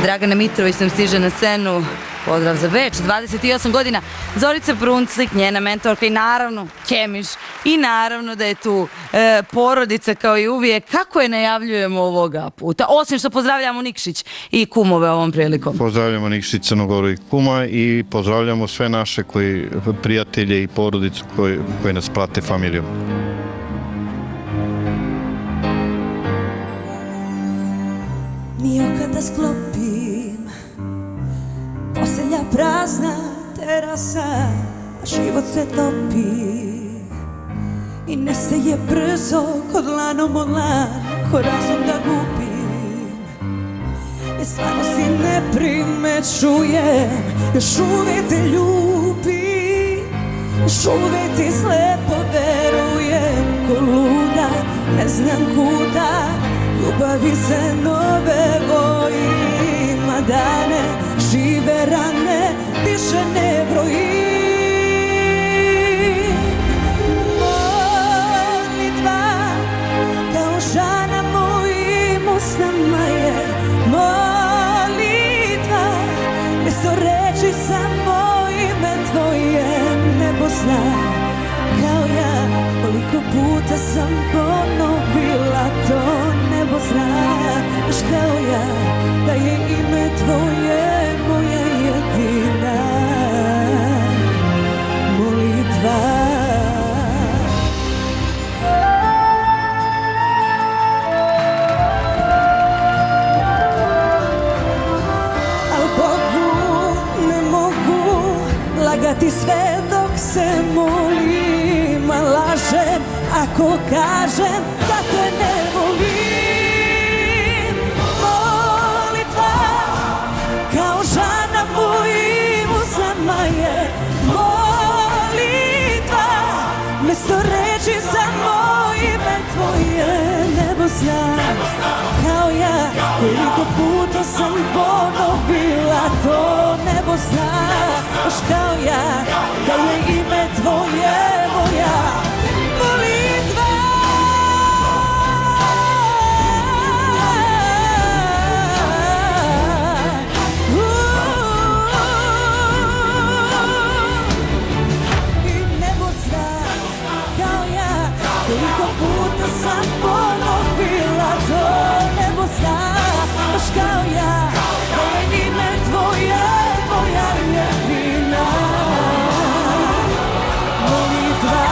Dragana Mitrović nam stiže na scenu. Pozdrav za Beč, 28 godina. Zorica Brunclik, njena mentorka i naravno Kemiš. I naravno da je tu porodica kao i uvijek. Kako je najavljujemo ovoga puta? Osim što pozdravljamo Nikšić i kumove ovom prilikom. Pozdravljamo Nikšić, Crnogoru i kuma i pozdravljamo sve naše prijatelje i porodicu koji nas prate familijom. Nio kada sklopim, posljednja prazna terasa, a život se topi i nestaje brzo kod lanom od lan, ko razum da gubim. I stvarno si ne primećujem, još uvijek te ljubim, još uvijek ti slepo verujem, ko luda, ne znam kuda, ljubavi se nove bojim, a dane, žive rane, više ne brojim. Molitva, kao žana mojim usnama je, molitva, mjesto reći samo ime tvoje, nebo zna, kao ja, koliko puta sam ponovila to, nebo znaš kao ja, da je ime tvoje moja jedina molitva. Al Bogu ne mogu lagati sve dok se molim, a lažem ako kažem da te ne volim. Molitva, kao žana mojim usnama je, molitva, mjesto reći samo ime tvoje, nebo zna, kao ja, koliko puta sam ponovila to, nebo zna, baš kao ja, da je ime tvoje moja molitva. I nebo zna, kao ja, koliko puta sam ponovila to, nebo zna, baš kao ja, da je ime tvoje moja jedina molitva.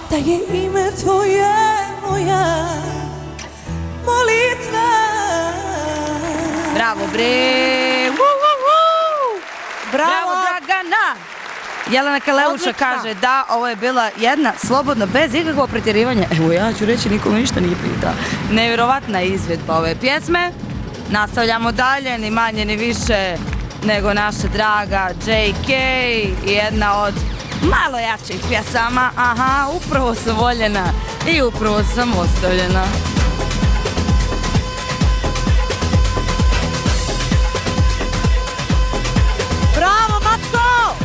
Da je ime tvoje moja molitva. Bravo bre! Bravo Dragana! Jelena Kaleuša kaže da ovo je bila jedna slobodno, bez ikakvog pretjerivanja. Evo ja ću reći, nikome ništa nije pitao. Nevjerovatna izvedba ove pjesme. Nastavljamo dalje, ni manje ni više nego naša draga JK, jedna od malo jačih pjesama. Aha, upravo sam voljena i upravo sam ostavljena. Bravo, Matko!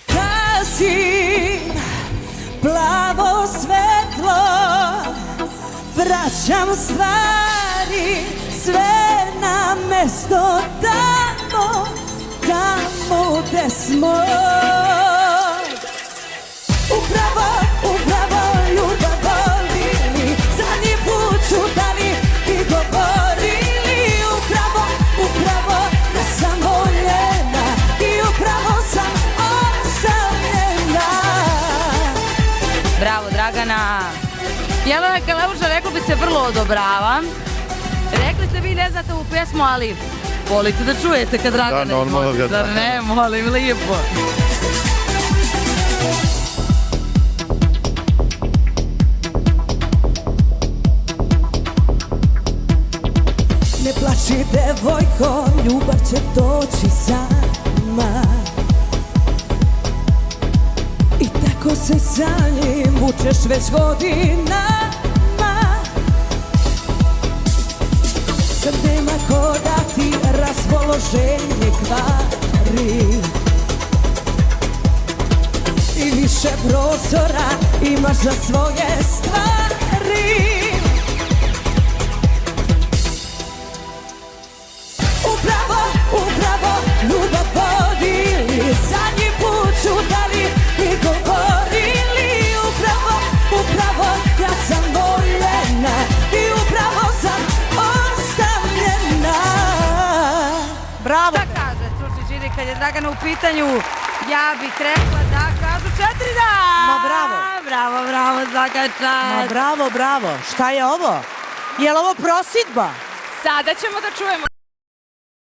Gasim plavo svetlo, vraćam stvari sve na mesto tamo, tamo gde smo. Upravo ljubav volili, zadnji put ću da li ti govorili. Upravo da sam voljena i upravo sam osamljena. Bravo Dragana! Jelena Kaleuša, reklo bi se, vrlo odobrava. Rekli ste vi ne znate ovu pjesmu, ali volite da čujete kad Dragana Da, normalno ga da. Zar ne, molim, lijepo. Ne plači devojko, ljubav će doći sama. I tako se za njim vučeš već godinama. Sad nema ko da ti raspoloženje kvari. I više prostora imaš za svoje stvari. kad je Dragana u pitanju, ja bih rekla da kažu 4 da! Ma bravo. Bravo, svaka čast. Ma bravo. Šta je ovo? Je li ovo prosidba? Sada ćemo da čujemo.